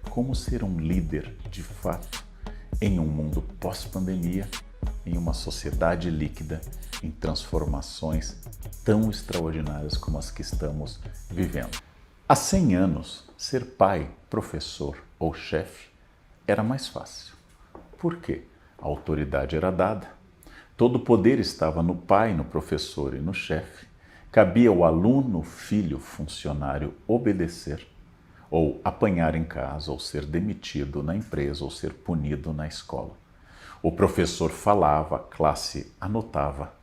como ser um líder de fato em um mundo pós-pandemia, em uma sociedade líquida, em transformações tão extraordinárias como as que estamos vivendo. Há 100 anos, ser pai, professor ou chefe era mais fácil. Por quê? A autoridade era dada, todo o poder estava no pai, no professor e no chefe. Cabia ao aluno, filho, funcionário obedecer, ou apanhar em casa, ou ser demitido na empresa, ou ser punido na escola. O professor falava, a classe anotava.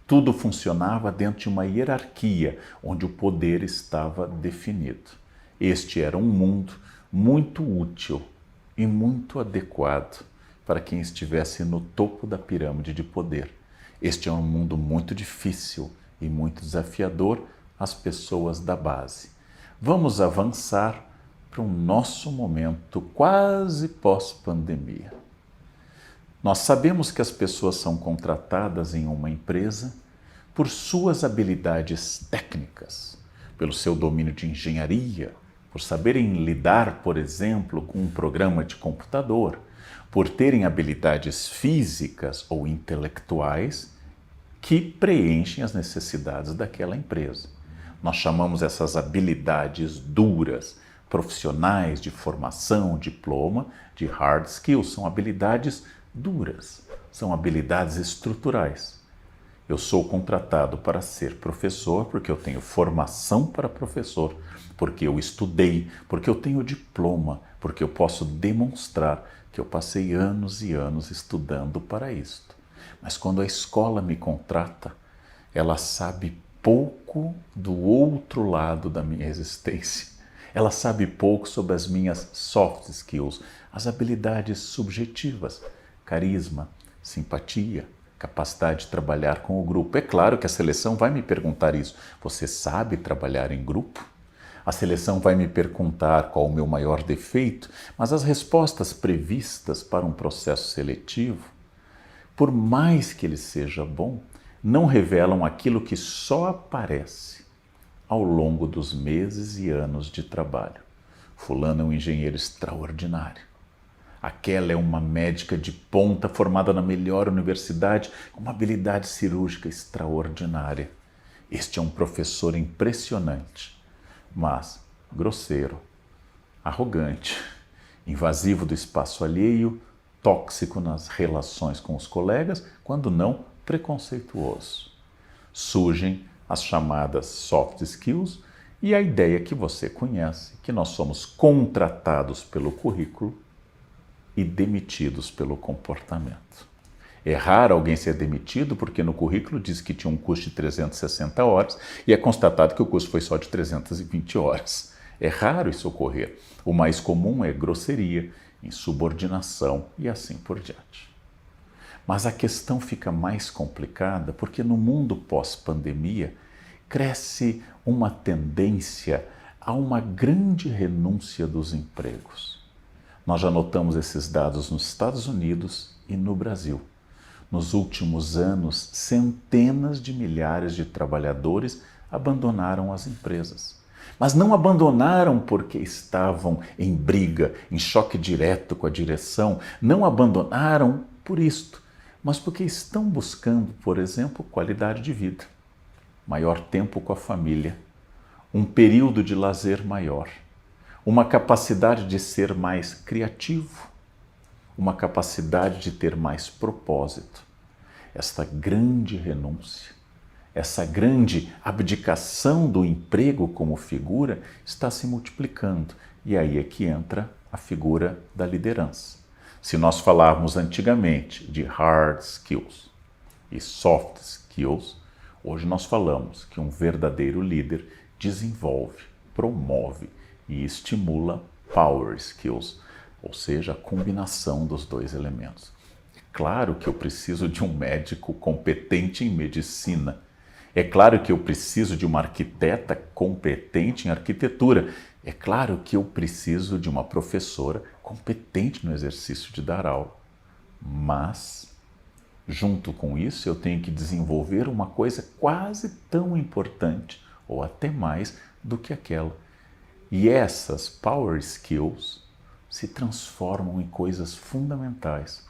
Tudo funcionava dentro de uma hierarquia, onde o poder estava definido. Este era um mundo muito útil e muito adequado para quem estivesse no topo da pirâmide de poder. Este é um mundo muito difícil e muito desafiador às pessoas da base. Vamos avançar para o nosso momento quase pós-pandemia. Nós sabemos que as pessoas são contratadas em uma empresa por suas habilidades técnicas, pelo seu domínio de engenharia, por saberem lidar, por exemplo, com um programa de computador, por terem habilidades físicas ou intelectuais que preenchem as necessidades daquela empresa. Nós chamamos essas habilidades duras, profissionais de formação, diploma, de hard skills. São habilidades duras, são habilidades estruturais. Eu sou contratado para ser professor porque eu tenho formação para professor, porque eu estudei, porque eu tenho diploma, porque eu posso demonstrar que eu passei anos e anos estudando para isto. Mas quando a escola me contrata, ela sabe pouco do outro lado da minha existência. Ela sabe pouco sobre as minhas soft skills, as habilidades subjetivas, carisma, simpatia, capacidade de trabalhar com o grupo. É claro que a seleção vai me perguntar isso. Você sabe trabalhar em grupo? A seleção vai me perguntar qual o meu maior defeito, mas as respostas previstas para um processo seletivo, por mais que ele seja bom, não revelam aquilo que só aparece ao longo dos meses e anos de trabalho. Fulano é um engenheiro extraordinário. Aquela é uma médica de ponta formada na melhor universidade, com uma habilidade cirúrgica extraordinária. Este é um professor impressionante, mas grosseiro, arrogante, invasivo do espaço alheio, tóxico nas relações com os colegas, quando não preconceituoso. Surgem as chamadas soft skills e a ideia que você conhece, que nós somos contratados pelo currículo e demitidos pelo comportamento. É raro alguém ser demitido porque no currículo diz que tinha um curso de 360 horas e é constatado que o curso foi só de 320 horas. É raro isso ocorrer. O mais comum é grosseria, insubordinação e assim por diante. Mas a questão fica mais complicada porque no mundo pós-pandemia cresce uma tendência a uma grande renúncia dos empregos. Nós já notamos esses dados nos Estados Unidos e no Brasil. Nos últimos anos, centenas de milhares de trabalhadores abandonaram as empresas. Mas não abandonaram porque estavam em briga, em choque direto com a direção. Não abandonaram por isto, mas porque estão buscando, por exemplo, qualidade de vida, maior tempo com a família, um período de lazer maior, uma capacidade de ser mais criativo, uma capacidade de ter mais propósito. Esta grande renúncia, essa grande abdicação do emprego como figura está se multiplicando. E aí é que entra a figura da liderança. Se nós falarmos antigamente de hard skills e soft skills, hoje nós falamos que um verdadeiro líder desenvolve, promove e estimula power skills, ou seja, a combinação dos dois elementos. É claro que eu preciso de um médico competente em medicina. É claro que eu preciso de uma arquiteta competente em arquitetura. É claro que eu preciso de uma professora competente no exercício de dar aula. Mas, junto com isso, eu tenho que desenvolver uma coisa quase tão importante, ou até mais, do que aquela. E essas power skills se transformam em coisas fundamentais.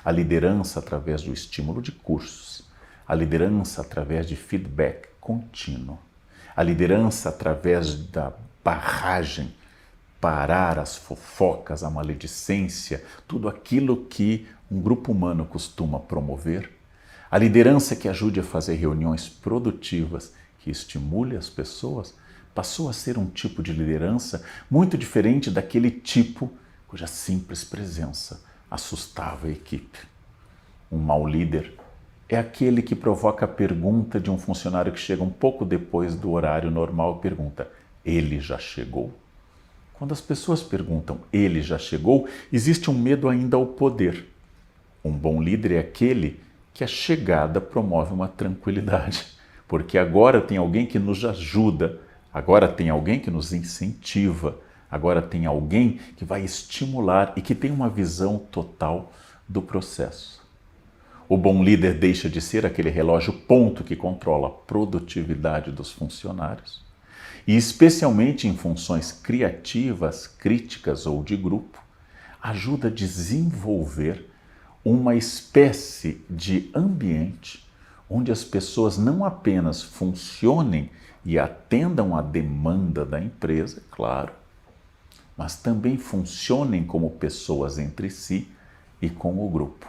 A liderança através do estímulo de cursos, a liderança através de feedback contínuo, a liderança através da barragem, parar as fofocas, a maledicência, tudo aquilo que um grupo humano costuma promover, a liderança que ajude a fazer reuniões produtivas, que estimule as pessoas, passou a ser um tipo de liderança muito diferente daquele tipo cuja simples presença assustava a equipe. Um mau líder é aquele que provoca a pergunta de um funcionário que chega um pouco depois do horário normal e pergunta: ele já chegou? Quando as pessoas perguntam ele já chegou, existe um medo ainda ao poder. Um bom líder é aquele que a chegada promove uma tranquilidade, porque agora tem alguém que nos ajuda, agora tem alguém que nos incentiva, agora tem alguém que vai estimular e que tem uma visão total do processo. O bom líder deixa de ser aquele relógio ponto que controla a produtividade dos funcionários e, especialmente em funções criativas, críticas ou de grupo, ajuda a desenvolver uma espécie de ambiente onde as pessoas não apenas funcionem e atendam à demanda da empresa, claro, mas também funcionem como pessoas entre si e com o grupo.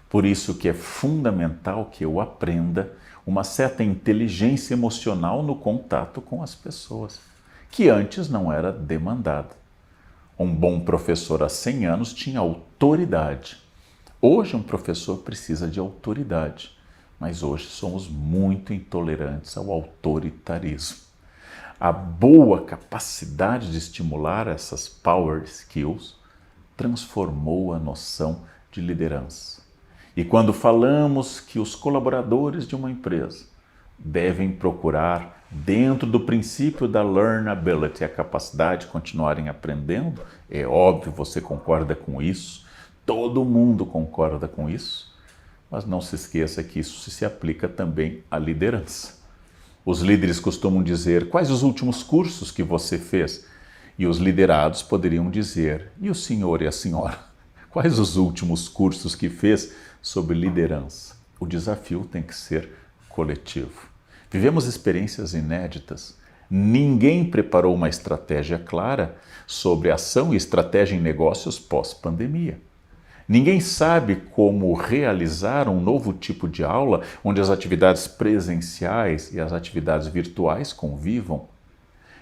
Por isso que é fundamental que eu aprenda uma certa inteligência emocional no contato com as pessoas, que antes não era demandada. Um bom professor há 100 anos tinha autoridade. Hoje um professor precisa de autoridade, mas hoje somos muito intolerantes ao autoritarismo. A boa capacidade de estimular essas power skills transformou a noção de liderança. E quando falamos que os colaboradores de uma empresa devem procurar, dentro do princípio da learnability, a capacidade de continuarem aprendendo, é óbvio, você concorda com isso, todo mundo concorda com isso, mas não se esqueça que isso se aplica também à liderança. Os líderes costumam dizer: quais os últimos cursos que você fez? E os liderados poderiam dizer: e o senhor e a senhora? Quais os últimos cursos que fez sobre liderança? O desafio tem que ser coletivo. Vivemos experiências inéditas. Ninguém preparou uma estratégia clara sobre ação e estratégia em negócios pós-pandemia. Ninguém sabe como realizar um novo tipo de aula onde as atividades presenciais e as atividades virtuais convivam.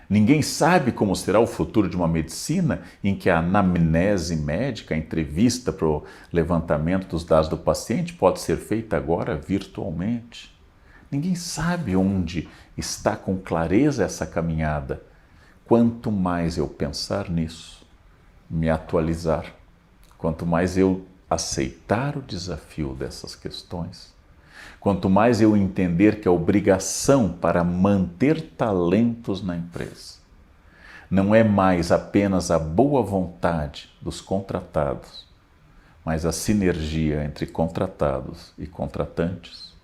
Ninguém sabe como será o futuro de uma medicina em que a anamnese médica, a entrevista para o levantamento dos dados do paciente, pode ser feita agora virtualmente. Ninguém sabe onde está com clareza essa caminhada. Quanto mais eu pensar nisso, me atualizar, quanto mais eu aceitar o desafio dessas questões, quanto mais eu entender que a obrigação para manter talentos na empresa não é mais apenas a boa vontade dos contratados, mas a sinergia entre contratados e contratantes,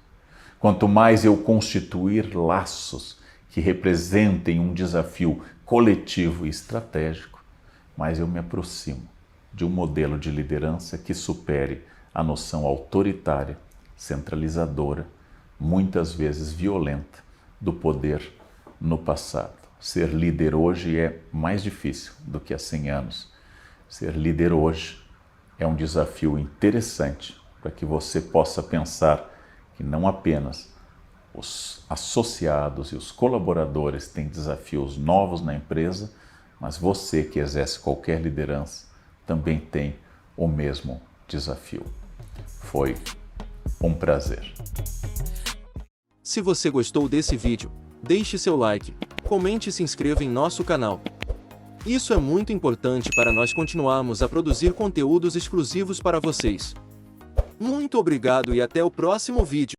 quanto mais eu constituir laços que representem um desafio coletivo e estratégico, mais eu me aproximo de um modelo de liderança que supere a noção autoritária, centralizadora, muitas vezes violenta, do poder no passado. Ser líder hoje é mais difícil do que há 100 anos. Ser líder hoje é um desafio interessante para que você possa pensar que não apenas os associados e os colaboradores têm desafios novos na empresa, mas você que exerce qualquer liderança também tem o mesmo desafio. Foi um prazer. Se você gostou desse vídeo, deixe seu like, comente e se inscreva em nosso canal. Isso é muito importante para nós continuarmos a produzir conteúdos exclusivos para vocês. Muito obrigado e até o próximo vídeo.